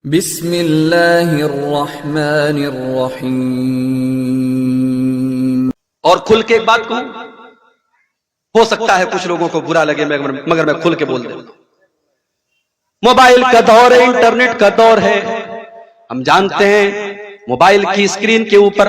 بسم اللہ الرحمن الرحیم۔ اور کھل کے ایک بات کہوں، ہو سکتا ہے کچھ لوگوں کو برا لگے مگر میں کھل کے بول دوں۔ موبائل کا دور ہے، انٹرنیٹ کا دور ہے۔ ہم جانتے ہیں موبائل کی اسکرین کے اوپر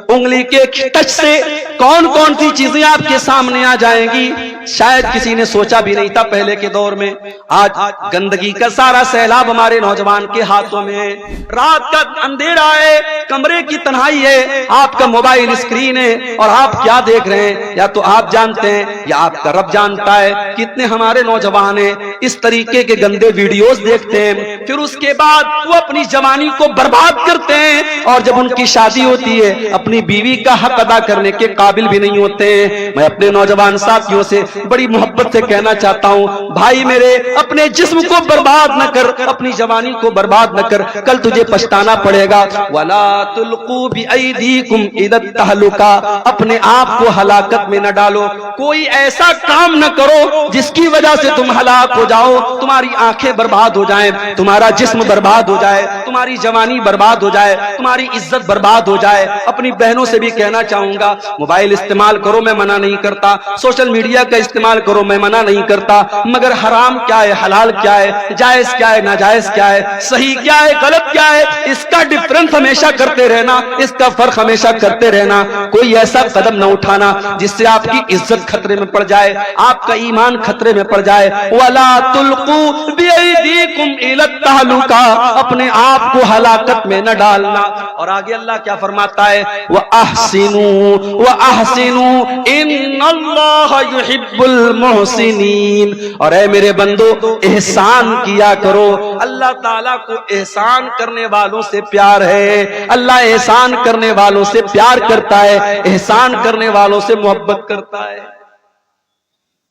انگلی کے ٹچ سے کون کون سی چیزیں آپ کے سامنے آ جائیں گی، شاید کسی نے سوچا بھی نہیں تھا پہلے کے دور میں۔ آج گندگی کا سارا سیلاب ہمارے نوجوان کے ہاتھوں میں ہے۔ رات کا اندھیرا ہے، کمرے کی تنہائی ہے، آپ کا موبائل اسکرین ہے اور آپ کیا دیکھ رہے ہیں یا تو آپ جانتے ہیں یا آپ کا رب جانتا ہے۔ کتنے ہمارے نوجوان ہیں اس طریقے کے گندے ویڈیوز دیکھتے ہیں، پھر اس کے بعد وہ اپنی جوانی کو برباد کرتے ہیں، اور جب ان کی شادی ہوتی ہے اپنی بیوی کا حق ادا کرنے کے قابل بھی نہیں ہوتے ہیں۔ میں اپنے نوجوان ساتھیوں سے بڑی محبت سے کہنا چاہتا ہوں، بھائی میرے، اپنے جسم کو برباد نہ کر، اپنی جوانی کو برباد نہ کر، کل تجھے پچھتانا پڑے گا۔ وَلَا تُلْقُوا بِأَيْدِيكُمْ إِلَى التَّهْلُكَةِ، اپنے آپ کو ہلاکت میں نہ ڈالو۔ کوئی ایسا کام نہ کرو جس کی وجہ سے تم ہلاک ہو جاؤ، تمہاری آنکھیں برباد ہو جائیں، تمہارا جسم برباد ہو جائے، تمہاری جوانی برباد ہو جائے، تمہاری عزت برباد ہو جائے۔ اپنی بہنوں سے بھی کہنا چاہوں گا، موبائل استعمال کرو، میں منع نہیں کرتا، سوشل میڈیا کا استعمال کرو، میں منع نہیں کرتا، مگر حرام کیا ہے، حلال کیا ہے، جائز کیا ہے، ناجائز کیا ہے، صحیح کیا ہے، غلط کیا ہے، اس کا ڈفرنس ہمیشہ کرتے رہنا، اس کا فرق ہمیشہ کرتے رہنا۔ کوئی ایسا قدم نہ اٹھانا جس سے آپ کی عزت خطرے میں پڑ جائے، آپ کا ایمان خطرے میں پڑ جائے۔ وَلَا تُلْقُوا بِأَيْدِيكُمْ إِلَى التَّهْلُكَةِ، اپنے آپ کو ہلاکت میں نہ ڈالنا۔ اور آگے اللہ کیا فرماتا ہے، وَأَحْسِنُوا وَأَحْسِنُوا إِنَّ اللَّهَ يُحِبُّ الْمُحْسِنِينَ، اور اے میرے بندو احسان کیا کرو۔ اللہ تعالیٰ کو احسان کرنے والوں سے پیار ہے، اللہ احسان کرنے والوں سے پیار کرتا ہے، احسان کرنے والوں سے محبت کرتا ہے۔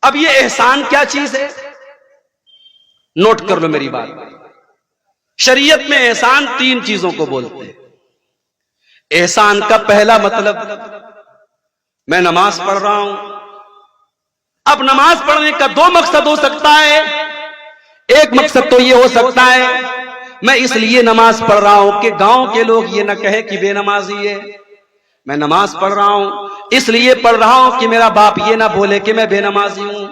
اب یہ احسان کیا چیز ہے، نوٹ کر لو میری بات۔ شریعت میں احسان تین چیزوں کو بولتے ہیں۔ احسان کا پہلا مطلب، میں نماز پڑھ رہا ہوں، اب نماز پڑھنے کا دو مقصد ہو سکتا ہے۔ ایک مقصد تو یہ ہو سکتا ہے میں اس لیے نماز پڑھ رہا ہوں کہ گاؤں کے لوگ یہ نہ کہے کہ بے نمازی ہے۔ میں نماز پڑھ رہا ہوں اس لیے پڑھ رہا ہوں کہ میرا باپ یہ نہ بولے کہ میں بے نمازی ہوں۔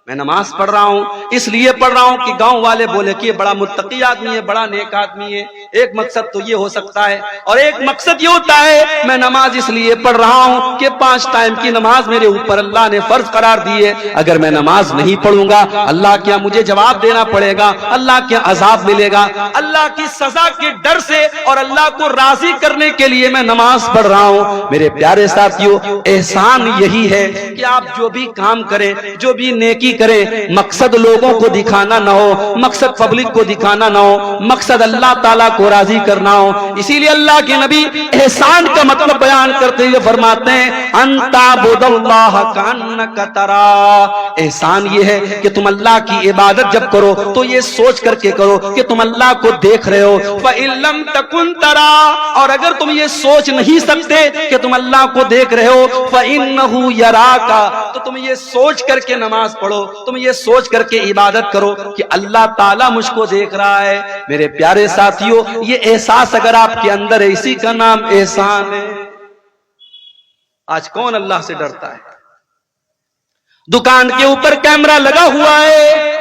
میں نماز پڑھ رہا ہوں اس لیے پڑھ رہا ہوں کہ گاؤں والے بولے کہ یہ بڑا متقی آدمی ہے، بڑا نیک آدمی ہے۔ ایک مقصد تو یہ ہو سکتا ہے، اور ایک مقصد یہ ہوتا ہے میں نماز اس لیے پڑھ رہا ہوں کہ 5 ٹائم کی نماز میرے اوپر اللہ نے فرض قرار دی ہے، اگر میں نماز نہیں پڑھوں گا اللہ کیا مجھے جواب دینا پڑے گا، اللہ کیا عذاب ملے گا، اللہ کی سزا کے ڈر سے اور اللہ کو راضی کرنے کے لیے میں نماز پڑھ رہا ہوں۔ میرے پیارے ساتھیوں، احسان یہی ہے کہ آپ جو بھی کام کریں، جو بھی نیکی کریں، مقصد لوگوں کو دکھانا نہ ہو، مقصد پبلک کو دکھانا نہ ہو، مقصد اللہ تعالیٰ کو راضی کرنا ہو۔ اسی لیے اللہ کے نبی احسان کا مطلب بیان کرتے ہوئے فرماتے ہیں، ان تعبد اللہ کانک تراہ، احسان یہ ہے کہ تم اللہ کی عبادت جب کرو تو یہ سوچ کر کے کرو کہ تم اللہ کو دیکھ رہے ہو۔ فإن لم تکن تراہ، اور اگر تم یہ سوچ نہیں سکتے کہ تم اللہ کو دیکھ رہے ہو، فإنہ یراک، تو تم یہ سوچ کر کے نماز پڑھو، تم یہ سوچ کر کے عبادت کرو کہ اللہ تعالیٰ مجھ کو دیکھ رہا ہے۔ میرے پیارے ساتھیوں، یہ احساس اگر آپ کے اندر ہے، اسی کا نام احسان ہے۔ آج کون اللہ سے ڈرتا ہے؟ دکان کے اوپر کیمرہ لگا ہوا ہے،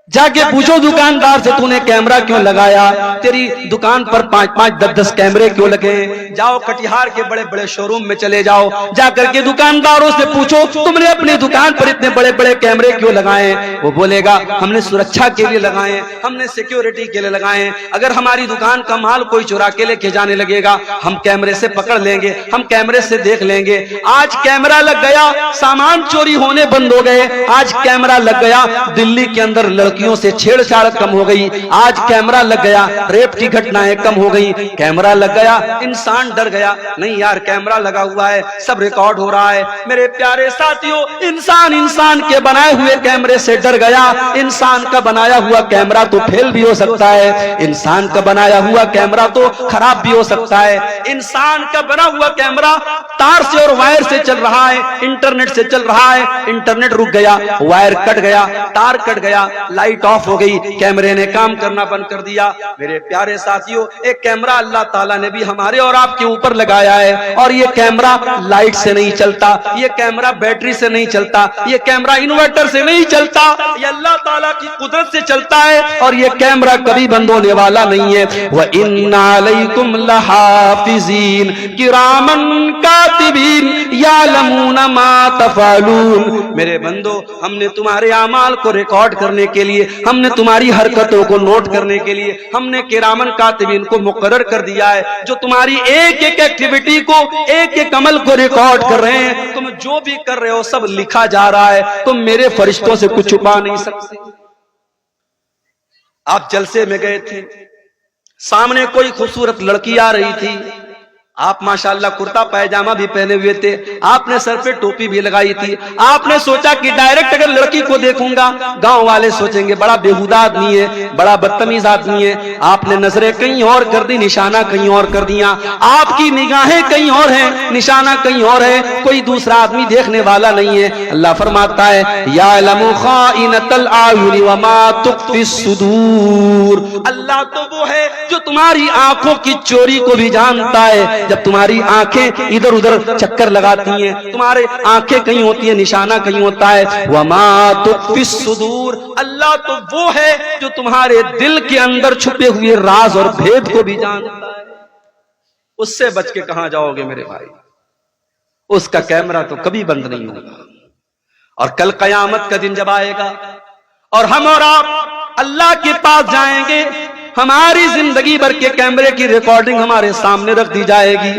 جا کے پوچھو دکاندار سے تو نے کیمرہ کیوں لگایا، تیری دکان پر 5-5 10-10 کیمرے کیوں لگے؟ جاؤ کٹیہار کے بڑے بڑے شو روم میں چلے جاؤ، جا کر کے دکانداروں سے پوچھو تم نے اپنی دکان پر اتنے بڑے بڑے کیمرے کیوں لگائے؟ وہ بولے گا ہم نے سرکشا کے لیے لگائے، ہم نے سیکیورٹی کے لیے لگائے، اگر ہماری دکان کا مال کوئی چرا کے لے کے جانے لگے گا ہم کیمرے سے پکڑ لیں گے، ہم کیمرے سے دیکھ لیں گے۔ آج کیمرہ لگ گیا، سامان چوری ہونے بند ہو گئے۔ آج کیمرہ لگ گیا، دلی کے اندر لڑکیوں سے چھیڑ چھاڑ کم ہو گئی۔ آج کیمرہ لگ گیا، ریپ کی گھٹنائیں کم ہو گئی۔ کیمرہ لگ گیا، انسان ڈر گیا، نہیں یار کیمرہ لگا ہوا ہے، سب ریکارڈ ہو رہا ہے۔ میرے پیارے ساتھیوں، انسان کے بنائے ہوئے کیمرے سے ڈر گیا۔ انسان کا بنایا ہوا کیمرہ تو فیل بھی ہو سکتا ہے، انسان کا بنایا ہوا کیمرہ تو خراب بھی ہو سکتا ہے۔ انسان کا بنا ہوا کیمرہ تار سے اور وائر سے چل رہا ہے، انٹرنیٹ سے چل رہا ہے، انٹرنیٹ رک گیا، وائر کٹ گیا، تار کٹ گیا، لائٹ آف ہو گئی, کیمرے نے کام کرنا بند کر دیا. میرے پیارے ساتھیوں, ایک کیمرہ اللہ تعالیٰ نے بھی ہمارے اور آپ کے اوپر لگایا ہے, اور یہ کیمرہ لائٹ سے نہیں چلتا, یہ کیمرہ بیٹری سے نہیں چلتا, یہ کیمرہ انورٹر سے نہیں چلتا, یہ اللہ تعالیٰ کی قدرت سے چلتا ہے, اور یہ کیمرہ کبھی بند ہونے والا نہیں ہے. وَإِنَّ عَلَيْكُمْ لَحَافِظِينَ كِرَامًا كَاتِبِينَ يَعْلَمُونَ مَا تَفْعَلُونَ. میرے بندو, ہم نے تمہارے اعمال کو ریکارڈ کرنے کے لیے, ہم نے تمہاری حرکتوں کو نوٹ کرنے کے لیے, ہم نے کرامن کاتبین کو مقرر کر دیا ہے, جو تمہاری ایک ایک ایکٹیویٹی کو, ایک ایک عمل کو ریکارڈ کر رہے ہیں. تم جو بھی کر رہے ہو سب لکھا جا رہا ہے, تم میرے فرشتوں سے کچھ چھپا نہیں سکتے. آپ جلسے میں گئے تھے, سامنے کوئی خوبصورت لڑکی آ رہی تھی, آپ ماشاءاللہ کرتا پائجامہ بھی پہنے ہوئے تھے, آپ نے سر پہ ٹوپی بھی لگائی تھی. آپ نے سوچا کہ ڈائریکٹ اگر لڑکی کو دیکھوں گا گاؤں والے سوچیں گے بڑا بےہودہ آدمی ہے, بڑا بدتمیز آدمی ہے. آپ نے نظریں کہیں اور کر دی, نشانہ کہیں اور کر دیا, آپ کی نگاہیں کہیں اور ہیں, نشانہ کہیں اور ہے, کوئی دوسرا آدمی دیکھنے والا نہیں ہے. اللہ فرماتا ہے یعلم خائنۃ الاعین وما تخفی الصدور. اللہ تو وہ ہے جو تمہاری آنکھوں کی چوری کو بھی جانتا ہے. جب تمہاری آنکھیں ادھر ادھر چکر لگاتی ہیں, تمہارے آنکھیں کہیں ہوتی ہیں, نشانہ کہیں ہوتا ہے. وما تخفی الصدور, اللہ تو وہ ہے جو تمہارے دل کے اندر چھپے ہوئے راز اور بھید کو بھی جانتا ہے. اس سے بچ کے کہاں جاؤ گے میرے بھائی؟ اس کا کیمرہ تو کبھی بند نہیں ہوگا. اور کل قیامت کا دن جب آئے گا اور ہم اور آپ اللہ کے پاس جائیں گے, ہماری زندگی بھر کے کیمرے کی ریکارڈنگ ہمارے سامنے رکھ دی جائے گی.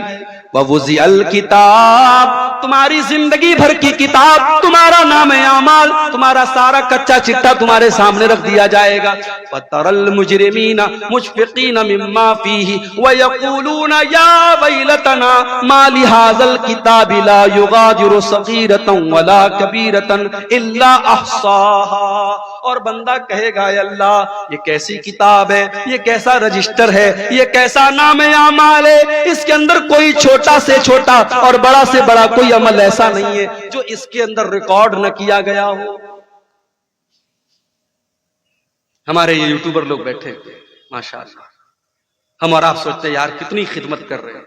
وَوُزِعَ الْكِتَابِ, تمہاری زندگی بھر کی کتاب, تمہارا نام اعمال, تمہارا سارا کچا چٹا تمہارے سامنے رکھ دیا جائے گا. فَتَرَى الْمُجْرِمِينَ مُشْفِقِينَ مِمَّا فِيهِ وَيَقُولُونَ يَا وَيْلَتَنَا مَا لِهَذَا الْكِتَابِ لَا يُغَادِرُ صَغِيرَةً وَلَا كَبِيرَةً إِلَّا أَحْصَاهَا. اور بندہ کہے گا اے اللہ, یہ کیسی کتاب ہے, یہ کیسا رجسٹر ہے, یہ کیسا نام اعمال ہے, اس کے اندر کوئی چھوٹا سے چھوٹا اور بڑا سے بڑا کوئی عمل ایسا نہیں ہے جو اس کے اندر ریکارڈ نہ کیا گیا ہو. ہمارے یہ یوٹیوبر لوگ بیٹھے ہوئے ماشاءاللہ, ہم اور آپ سوچتے ہیں یار کتنی خدمت کر رہے ہیں,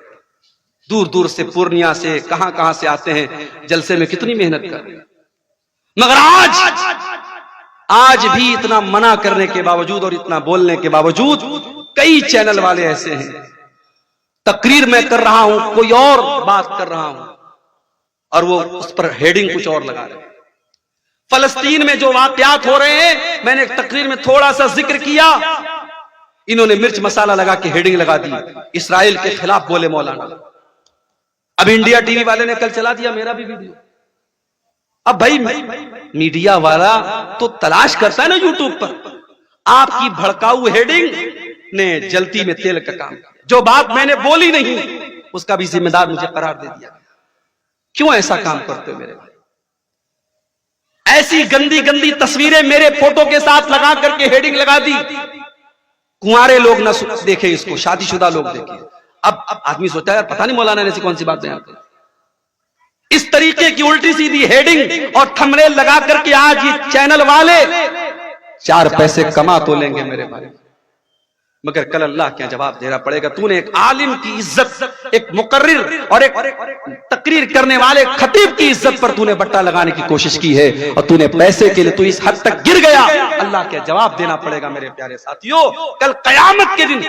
دور دور سے, پورنیہ سے, کہاں کہاں سے آتے ہیں جلسے میں, کتنی محنت کر رہے ہیں. مگر آج بھی اتنا منع کرنے کے باوجود اور اتنا بولنے کے باوجود کئی چینل والے ایسے ہیں, تقریر میں کر رہا ہوں, کوئی اور بات کر رہا ہوں, اور وہ اس پر ہیڈنگ کچھ اور لگا رہے ہیں. فلسطین میں جو واقعات ہو رہے ہیں, میں نے ایک تقریر میں تھوڑا سا ذکر کیا, انہوں نے مرچ مسالہ لگا کے ہیڈنگ لگا دی, اسرائیل کے خلاف بولے مولانا. اب انڈیا ٹی وی والے نے کل چلا دیا میرا بھی ویڈیو. اب بھائی میڈیا والا تو تلاش کرتا ہے نا یوٹیوب پر, آپ کی بھڑکاؤ ہیڈنگ نے جلتی میں تیل کا کام. جو بات میں نے بولی نہیں اس کا بھی ذمہ دار مجھے قرار دے دیا. کیوں ایسا کام کرتے ہو میرے بھائی؟ ایسی گندی گندی تصویریں میرے فوٹو کے ساتھ لگا کر کے ہیڈنگ لگا دی. کنوارے لوگ نہ دیکھیں اس کو, شادی شدہ لوگ دیکھیں. اب آدمی سوچتا ہے پتہ نہیں مولانا نے ایسی کون سی بات بیان کی. اس طریقے کی الٹی سیدھی ہیڈنگ اور تھمبنیل لگا کر کے آج یہ چینل والے 4 پیسے کما تو لیں گے میرے بھائی, مگر کل اللہ کیا جواب دینا پڑے گا. تو نے ایک عالم کی عزت, ایک مقرر اور ایک تقریر کرنے والے خطیب کی عزت پر تو نے بٹا لگانے کی کوشش کی ہے, اور تو نے پیسے کے لیے تو اس حد تک گر گیا. اللہ کیا جواب دینا پڑے گا میرے پیارے ساتھیوں. کل قیامت کے دن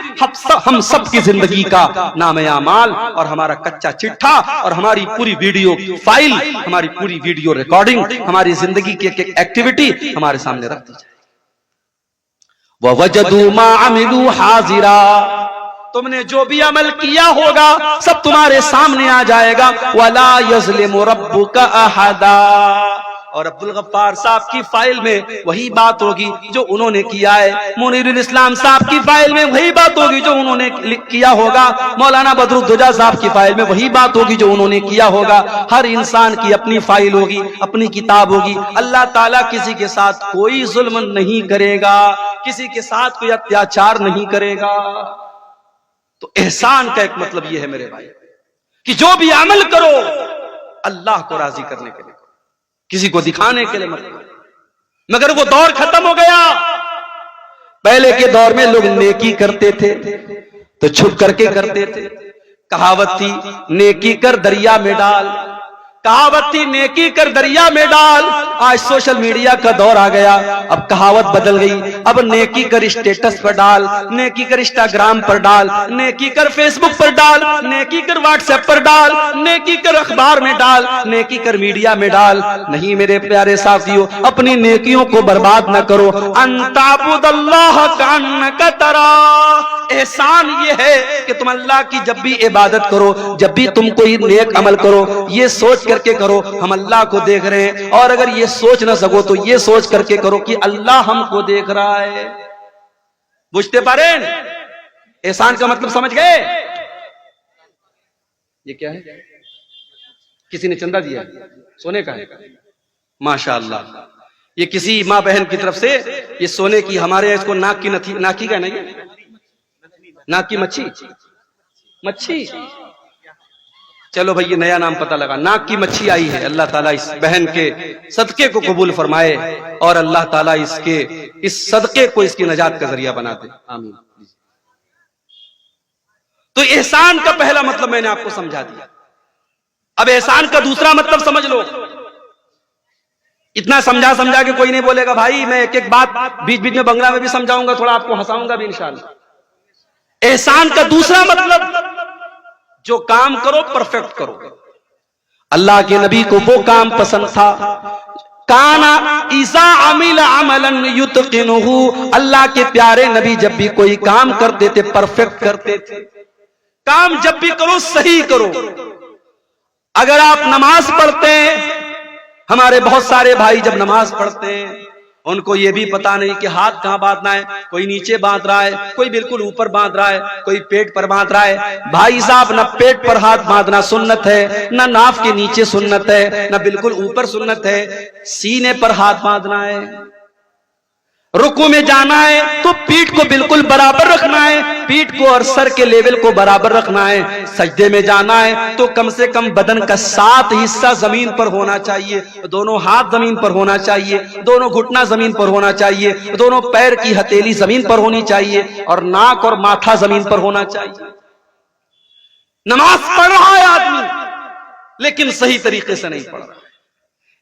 ہم سب کی زندگی کا نام اعمال اور ہمارا کچا چٹھا اور ہماری پوری ویڈیو فائل, ہماری پوری ویڈیو ریکارڈنگ, ہماری زندگی کی ایک ایکٹیویٹی ہمارے سامنے رکھ دی جائے. وَوَجَدُوا مَا عَمِلُوا حَاضِرًا, تم نے جو بھی عمل کیا ہوگا سب تمہارے سامنے آ جائے گا. وَلَا يَظْلِمُ رَبُّكَ أَحَدًا, اور عبدالغفار صاحب کی فائل میں وہی بات ہوگی جو انہوں نے کیا ہے. منیر الاسلام صاحب کی فائل میں وہی بات ہوگی جو انہوں نے کیا ہوگا. مولانا بدرالدجا صاحب کی فائل میں وہی بات ہوگی جو انہوں نے کیا ہوگا. ہر انسان کی اپنی فائل ہوگی, اپنی کتاب ہوگی. اللہ تعالیٰ کسی کے ساتھ کوئی ظلم نہیں کرے گا, کسی کے ساتھ کوئی اتیاچار نہیں کرے گا. تو احسان کا ایک مطلب یہ ہے میرے بھائی کہ جو بھی عمل کرو اللہ کو راضی کرنے کے لیے, کسی کو دکھانے کے لیے مت. مگر وہ دور ختم ہو گیا پہلے کے دور میں لوگ نیکی کرتے تھے تو چھپ کر کے کرتے تھے. کہاوت تھی نیکی کر دریا میں ڈال، کہاوت تھی نیکی کر دریا میں ڈال. آج سوشل میڈیا کا دور آ گیا، اب کہاوت بدل گئی. اب نیکی کر اسٹیٹس پر ڈال، نیکی کر انسٹاگرام پر ڈال، نیکی کر فیس بک پر ڈال، نیکی کر واٹس ایپ پر ڈال، نیکی کر اخبار میں ڈال، نیکی کر میڈیا میں ڈال. نہیں میرے پیارے ساتھیو، اپنی نیکیوں کو برباد نہ کرو. ان تعبد اللہ کانک تراہ، احسان یہ ہے کہ تم اللہ کی جب بھی عبادت کرو، جب بھی تم کوئی نیک عمل کرو، یہ سوچ کر کے کرو ہم اللہ کو دیکھ رہے ہیں. اور اگر یہ سوچ نہ سکو تو یہ سوچ کر کے کرو کہ اللہ ہم کو دیکھ رہا ہے. بوجھتے پاریں احسان کا مطلب سمجھ گئے؟ یہ کیا ہے؟ کسی نے چندہ دیا سونے کا ہے؟ ماشاءاللہ، یہ کسی ماں بہن کی طرف سے یہ سونے کی، ہمارے اس کو ناک کی ناکی کا نہیں، ناک کی مچھی. چلو بھئی یہ نیا نام پتہ لگا، ناک کی مچھی آئی ہے. اللہ تعالیٰ اس بہن کے صدقے کو قبول فرمائے اور اللہ تعالیٰ اس صدقے کو اس کی نجات کا ذریعہ بنا دے. آمین. تو احسان کا پہلا مطلب میں نے آپ کو سمجھا دیا. اب احسان کا دوسرا مطلب سمجھ لو. اتنا سمجھا کہ کوئی نہیں بولے گا بھائی میں ایک ایک بات بیچ بیچ میں بنگلہ میں بھی سمجھاؤں گا، تھوڑا آپ کو ہنساؤں گا بھی انشاءاللہ. احسان کا دوسرا مطلب جو کام کرو پرفیکٹ کرو. اللہ کے نبی کو وہ کام پسند تھا، کانا اذا عمل عملا یتقنہ، اللہ کے پیارے نبی جب بھی کوئی کام کرتے تھے پرفیکٹ کرتے تھے. کام جب بھی کرو صحیح کرو. اگر آپ نماز پڑھتے ہیں، ہمارے بہت سارے بھائی جب نماز پڑھتے ہیں ان کو یہ بھی پتا نہیں کہ ہاتھ کہاں باندھنا ہے. کوئی نیچے باندھ رہا ہے، کوئی بالکل اوپر باندھ رہا ہے، کوئی پیٹ پر باندھ رہا ہے. بھائی صاحب نہ پیٹ پر ہاتھ باندھنا سنت ہے، نہ ناف کے نیچے سنت ہے، نہ بالکل اوپر سنت ہے. سینے پر ہاتھ باندھنا ہے. رکوع میں جانا ہے تو پیٹھ کو بالکل برابر رکھنا ہے، پیٹھ کو اور سر کے لیول کو برابر رکھنا ہے. سجدے میں جانا ہے تو کم سے کم بدن کا 7 حصہ زمین پر ہونا چاہیے. دونوں ہاتھ زمین پر ہونا چاہیے، دونوں گھٹنا زمین پر ہونا چاہیے، دونوں پیر کی ہتھیلی زمین پر ہونی چاہیے، اور ناک اور ماتھا زمین پر ہونا چاہیے. نماز پڑھ رہا ہے آدمی لیکن صحیح طریقے سے نہیں پڑھ رہا.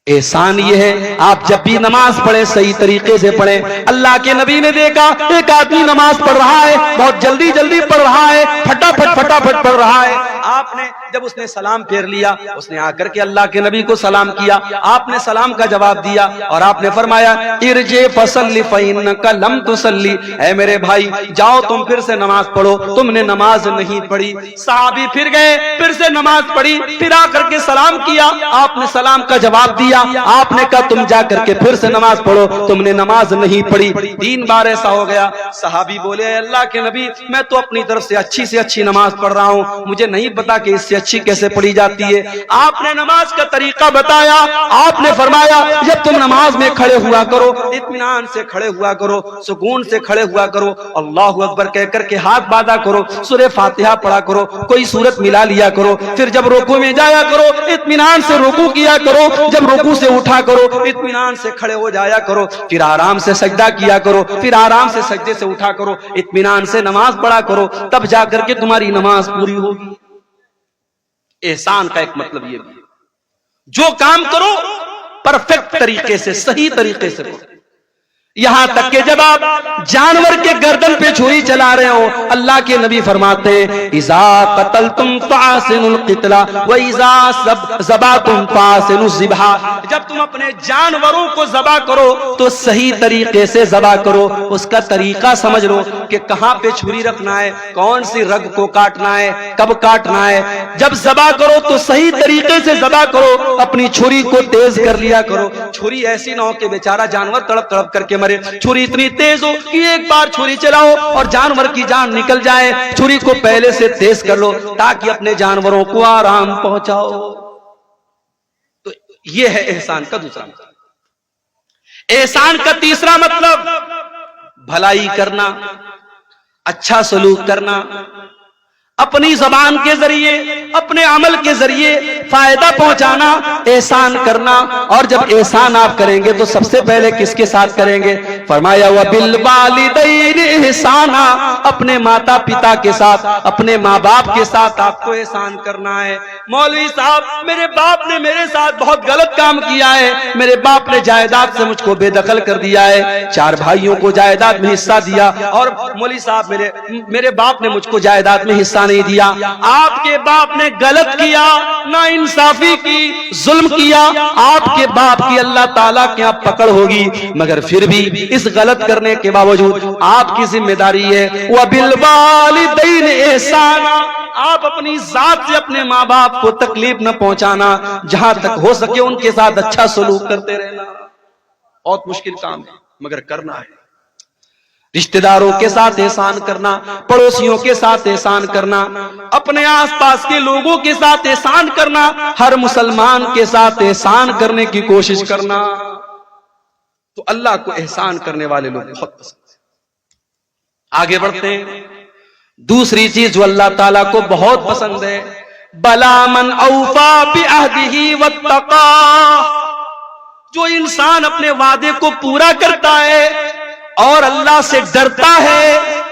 احسان یہ ہے آپ جب بھی نماز پڑھیں صحیح طریقے سے پڑھیں. اللہ کے نبی نے دیکھا ایک آدمی نماز پڑھ رہا ہے، بہت جلدی پڑھ رہا ہے، پھٹافٹ پڑھ رہا ہے. آپ نے جب اس نے سلام پھیر لیا، اس نے آ کر کے اللہ کے نبی کو سلام کیا. آپ نے سلام کا جواب دیا اور آپ نے فرمایا ارجع فصلی فإنک لم تصلی، اے میرے بھائی جاؤ تم پھر سے نماز پڑھو، تم نے نماز نہیں پڑھی. صحابی پھر گئے، پھر سے نماز پڑھی، پھر آ کر کے سلام کیا. آپ نے سلام کا جواب دیا. آپ نے کہا تم جا کر کے پھر سے نماز پڑھو، تم نے نماز نہیں پڑھی. 3 بار ایسا ہو گیا. صحابی بولے اے اللہ کے نبی میں تو اپنی طرف سے اچھی نماز پڑھ رہا ہوں، مجھے نہیں پتا کہ اس سے اچھی کیسے پڑھی جاتی ہے. آپ نے نماز کا طریقہ بتایا. آپ نے فرمایا جب تم نماز میں کھڑے ہوا کرو اطمینان سے کھڑے ہوا کرو، سکون سے کھڑے ہوا کرو، اللہ اکبر کہہ کر کے ہاتھ باندھا کرو، سورہ فاتحہ پڑھا کرو، کوئی سورت ملا لیا کرو. پھر جب رکوع میں جایا کرو اطمینان سے رکوع کیا کرو، جب رکوع سے اٹھا کرو اطمینان سے کھڑے ہو جایا کرو، پھر آرام سے سجدہ کیا کرو، پھر آرام سے سجدے سے اٹھا کرو، اطمینان سے نماز پڑھا کرو، تب جا کر کے تمہاری نماز پوری ہوگی. احسان کا ایک مطلب یہ بھی جو کام کرو پرفیکٹ طریقے سے صحیح طریقے سے کرو. یہاں تک کہ جب آپ جانور کے گردن پہ چھری چلا رہے ہو اللہ کے نبی فرماتے اذا قتلتم فاحسنوا القتل واذا ذبحتم فاحسنوا الذبح، جب تم اپنے جانوروں کو ذبح کرو تو صحیح طریقے سے ذبح کرو. اس کا طریقہ سمجھ لو کہ کہاں پہ چھری رکھنا ہے، کون سی رگ کو کاٹنا ہے، کب کاٹنا ہے. جب ذبح کرو تو صحیح طریقے سے ذبح کرو، اپنی چھری کو تیز کر لیا کرو. چھری ایسی نہ ہو کہ بیچارہ جانور تڑپ تڑپ کر کے مرے. چھری اتنی تیز ہو کہ ایک بار چھری چلاؤ اور جانور کی جان نکل جائے. چھری کو پہلے سے تیز کر لو تاکہ اپنے جانوروں کو آرام پہنچاؤ. تو یہ ہے احسان کا دوسرا مطلب. احسان کا تیسرا مطلب بھلائی کرنا، اچھا سلوک کرنا. اپنی زبان کے ذریعے اپنے عمل کے ذریعے فائدہ پہنچانا، احسان کرنا. اور جب احسان آپ کریں گے تو سب سے پہلے کس کے ساتھ کریں گے؟ فرمایا وَبِالْوَالِدَيْنِ احسانا، اپنے ماتا پتا کے ساتھ، اپنے ماں باپ کے ساتھ آپ کو احسان کرنا ہے. مولوی صاحب میرے باپ نے میرے ساتھ بہت غلط کام کیا ہے، میرے باپ نے جائیداد سے مجھ کو بے دخل کر دیا ہے، 4 بھائیوں کو جائیداد میں حصہ دیا، اور مولوی صاحب میرے باپ نے مجھ کو جائیداد میں حصہ نہیں دیا. آپ کے باپ نے غلط کیا، ناانصافی کی، ظلم کیا، آپ کے باپ کی اللہ تعالیٰ کے آپ پکڑ ہوگی، مگر پھر بھی اس غلط کرنے کے باوجود آپ کی ذمہ داری ہے وَبِالْوَالِدَيْنِ احسانا، آپ اپنی ذات سے اپنے ماں باپ کو تکلیف نہ پہنچانا، جہاں تک ہو سکے ان کے ساتھ اچھا سلوک کرتے رہنا. بہت مشکل کام ہے مگر کرنا ہے. رشتہ داروں کے ساتھ احسان کرنا، پڑوسیوں کے ساتھ احسان کرنا، اپنے آس پاس کے لوگوں کے ساتھ احسان کرنا، ہر مسلمان کے ساتھ احسان کرنے کی کوشش کرنا. تو اللہ کو احسان کرنے والے لوگ بہت پسند ہیں. آگے بڑھتے ہیں. دوسری چیز جو اللہ تعالیٰ کو بہت پسند ہے، بلا من اوفا بعہدہ واتقا، جو انسان اپنے وعدے کو پورا کرتا ہے اور اللہ سے ڈرتا ہے،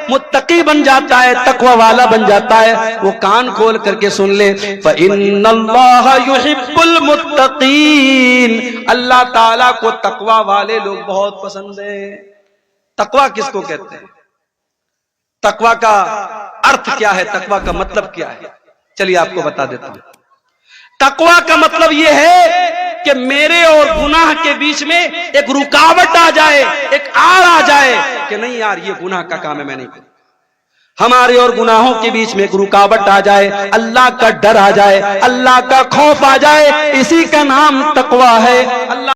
متقی بن جاتا ہے، تقوی والا بن جاتا ہے. وہ کان کھول کر کے سن لے، فَإِنَّ اللَّهَ يُحِبُّ الْمُتَّقِينَ، اللہ تعالیٰ کو تقوی والے لوگ بہت پسند ہیں. تقوی کس کو کہتے ہیں؟ تقوی کا ارتھ کیا ہے؟ تقوی کا مطلب کیا ہے؟ چلیے آپ کو بتا دیتا ہوں. تقوی کا مطلب یہ ہے کہ میرے اور گناہ کے بیچ میں ایک رکاوٹ آ جائے، ایک آڑ آ جائے کہ نہیں یار یہ گناہ کا کام ہے، میں نہیں کروں. ہمارے اور گناہوں کے بیچ میں ایک رکاوٹ آ جائے، اللہ کا ڈر آ جائے، اللہ کا خوف آ جائے، اسی کا نام تقوی ہے. اللہ